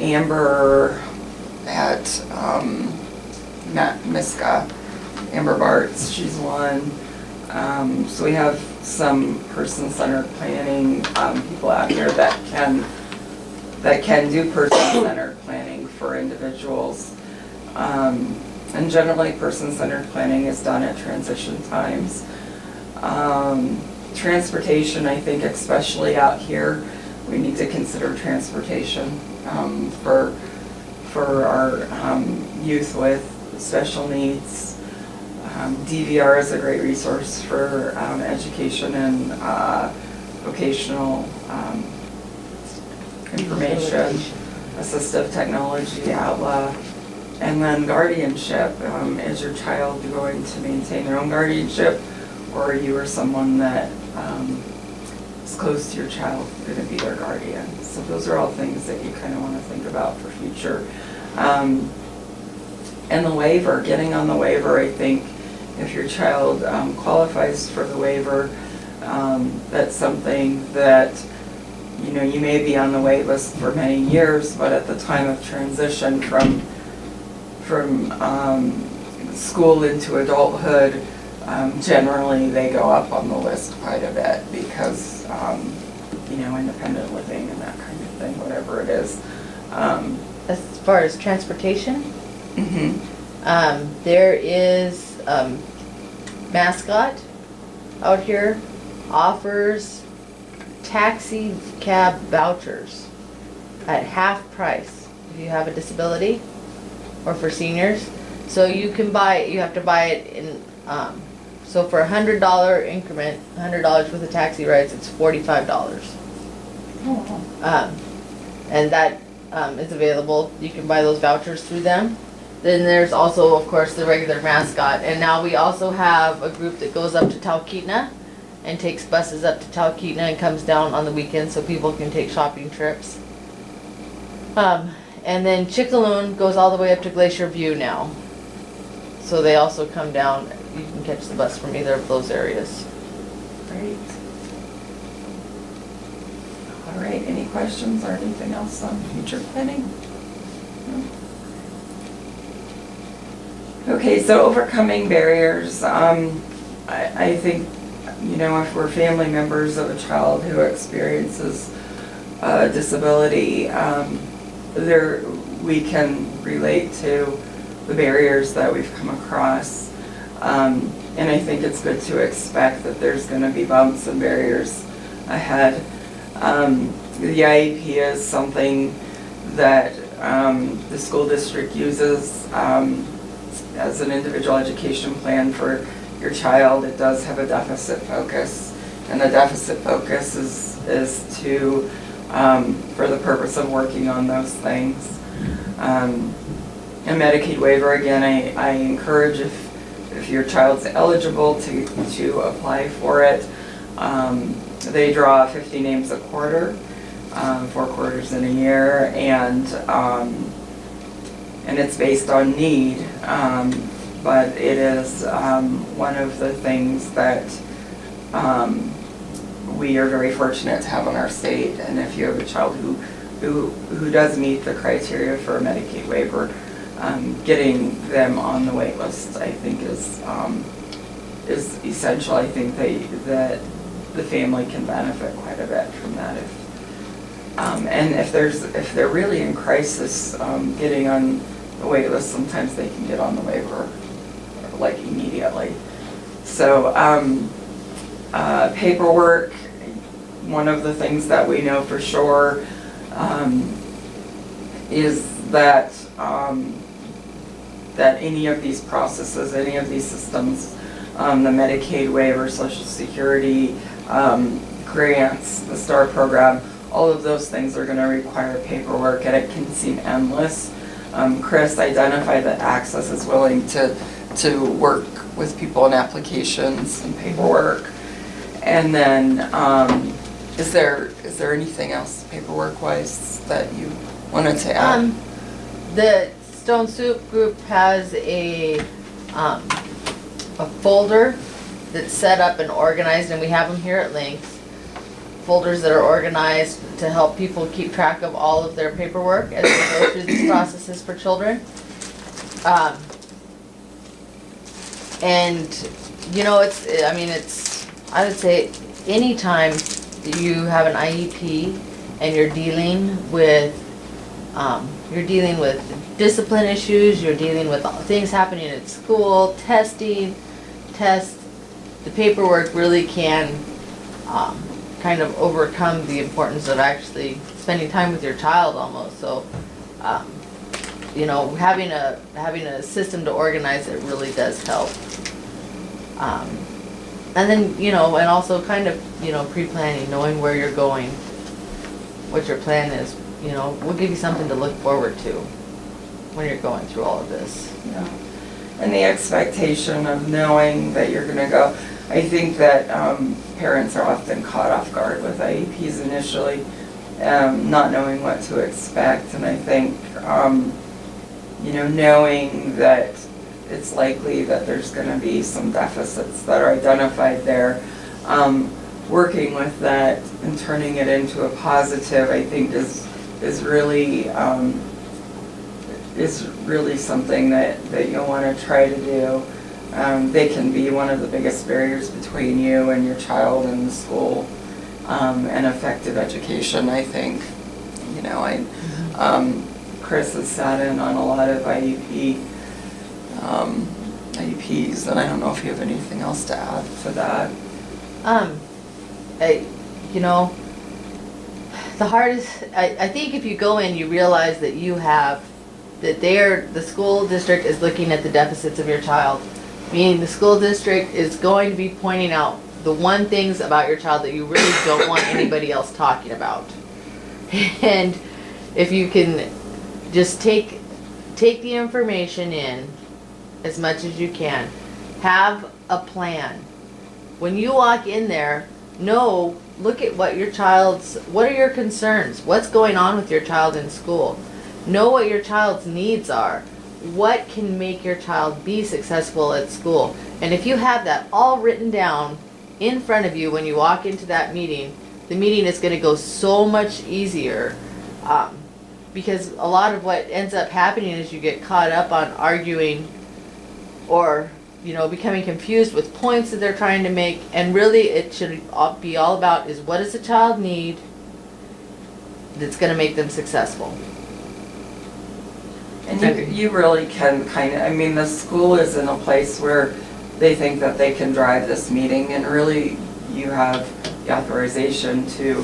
Amber at Miska, Amber Bartz, she's one. So we have some person-centered planning people out here that can do person-centered planning for individuals. And generally, person-centered planning is done at transition times. Transportation, I think, especially out here, we need to consider transportation for our youth with special needs. DVR is a great resource for education and vocational information, assistive technology, outlet, and then guardianship. Is your child going to maintain their own guardianship, or are you or someone that is close to your child going to be their guardian? So those are all things that you kind of want to think about for future. And the waiver, getting on the waiver, I think if your child qualifies for the waiver, that's something that, you know, you may be on the wait list for many years, but at the time of transition from school into adulthood, generally they go up on the list quite a bit because, you know, independent living and that kind of thing, whatever it is. As far as transportation, Mm-hmm. there is Mascot out here offers taxi cab vouchers at half price if you have a disability or for seniors. So you can buy it, you have to buy it in, so for $100 increment, $100 worth of taxi rides, it's $45. And that is available. You can buy those vouchers through them. Then there's also, of course, the regular Mascot. And now we also have a group that goes up to Talkeetna and takes buses up to Talkeetna and comes down on the weekends so people can take shopping trips. And then Chickaloon goes all the way up to Glacier View now. So they also come down. You can catch the bus from either of those areas. Great. All right, any questions or anything else on future planning? No? Okay, so overcoming barriers. I think, you know, if we're family members of a child who experiences a disability, we can relate to the barriers that we've come across. And I think it's good to expect that there's going to be bumps and barriers ahead. The IEP is something that the school district uses as an individual education plan for your child. It does have a deficit focus, and the deficit focus is to for the purpose of working on those things. And Medicaid waiver, again, I encourage if your child's eligible to apply for it. They draw 50 names a quarter, 4 quarters in a year, and it's based on need, but it is one of the things that we are very fortunate to have in our state. And if you have a child who does meet the criteria for a Medicaid waiver, getting them on the wait list, I think, is essential. I think that the family can benefit quite a bit from that. And if they're really in crisis, getting on the wait list, sometimes they can get on the waiver like immediately. So paperwork, one of the things that we know for sure is that that any of these processes, any of these systems, the Medicaid waiver, Social Security, grants, the STAR program, all of those things are going to require paperwork, and it can seem endless. Chris identified that Access is willing to work with people in applications and paperwork. And then, is there anything else paperwork-wise that you wanted to add? The Stone Soup group has a folder that's set up and organized, and we have them here at Lynx. folders that are organized to help people keep track of all of their paperwork as they go through these processes for children. And, you know, I would say anytime you have an IEP and you're dealing with discipline issues, you're dealing with things happening at school, tests, the paperwork really can kind of overcome the importance of actually spending time with your child almost. So, you know, having a system to organize it really does help. And then, you know, and also kind of, you know, pre-planning, knowing where you're going, what your plan is, you know, will give you something to look forward to when you're going through all of this. Yeah. And the expectation of knowing that you're gonna go. I think that parents are often caught off guard with IEPs initially, not knowing what to expect. And I think, you know, knowing that it's likely that there's gonna be some deficits that are identified there, working with that and turning it into a positive, I think is really something that you'll want to try to do. They can be one of the biggest barriers between you and your child and the school, and effective education, I think. You know, Chris has sat in on a lot of IEPs, and I don't know if you have anything else to add to that. You know, the hardest, I think if you go in, you realize that the school district is looking at the deficits of your child. Meaning the school district is going to be pointing out the one things about your child that you really don't want anybody else talking about. And if you can just take the information in as much as you can, have a plan. When you walk in there, look at what are your concerns? What's going on with your child in school? Know what your child's needs are. What can make your child be successful at school? And if you have that all written down in front of you when you walk into that meeting, the meeting is going to go so much easier. Because a lot of what ends up happening is you get caught up on arguing or, you know, becoming confused with points that they're trying to make. And really it should be all about is what does the child need that's going to make them successful. And you really can the school is in a place where they think that they can drive this meeting, and really you have the authorization to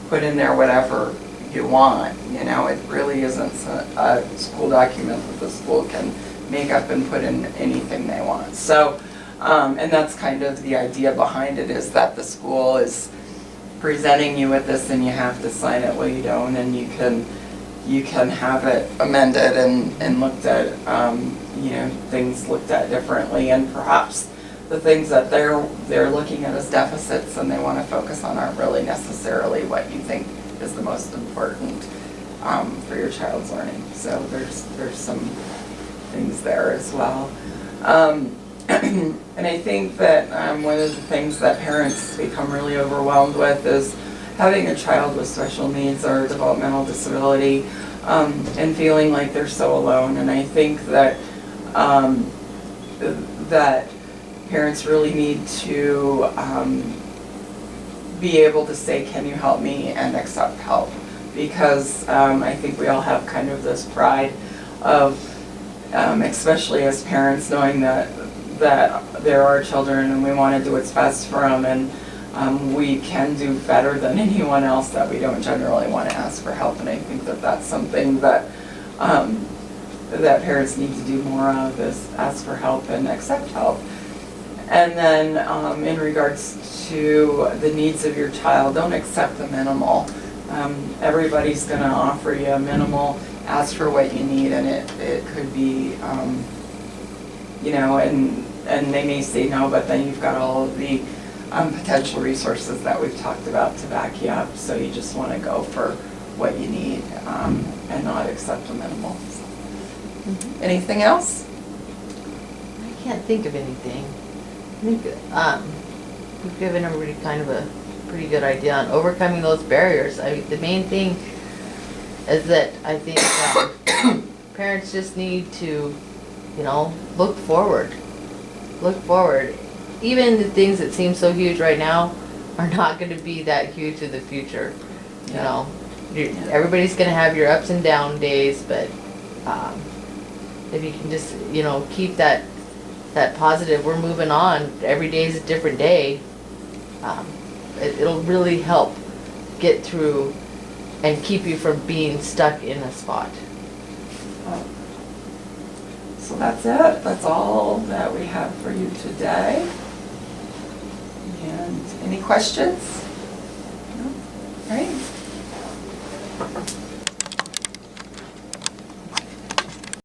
put in there whatever you want. You know, it really isn't a school document that the school can make up and put in anything they want. So, and that's kind of the idea behind it, is that the school is presenting you with this and you have to sign it. Well, you don't, and you can have it amended and looked at, you know, things looked at differently, and perhaps the things that they're looking at as deficits and they want to focus on aren't really necessarily what you think is the most important for your child's learning. So there's some things there as well. And I think that one of the things that parents become really overwhelmed with is having a child with special needs or developmental disability, and feeling like they're so alone. And I think that that parents really need to be able to say, can you help me, and accept help. Because I think we all have kind of this pride of, especially as parents, knowing that there are children and we want to do what's best for them, and we can do better than anyone else, that we don't generally want to ask for help. And I think that that's something that that parents need to do more of, is ask for help and accept help. And then in regards to the needs of your child, don't accept the minimal. Everybody's going to offer you a minimal. Ask for what you need, and it could be, you know, and they may say no, but then you've got all of the potential resources that we've talked about to back you up. So you just want to go for what you need, and not accept the minimal. So. Mm-hmm. Anything else? I can't think of anything. I think we've given everybody kind of a pretty good idea on overcoming those barriers. I mean, the main thing is that I think parents just need to, you know, look forward. Look forward. Even the things that seem so huge right now are not going to be that huge in the future. You Yeah. know, Yeah. everybody's going to have your ups and down days, but if you can just, you know, keep that positive, we're moving on. Every day is a different day. It'll really help get through and keep you from being stuck in a spot. So that's it. That's all that we have for you today. And any questions?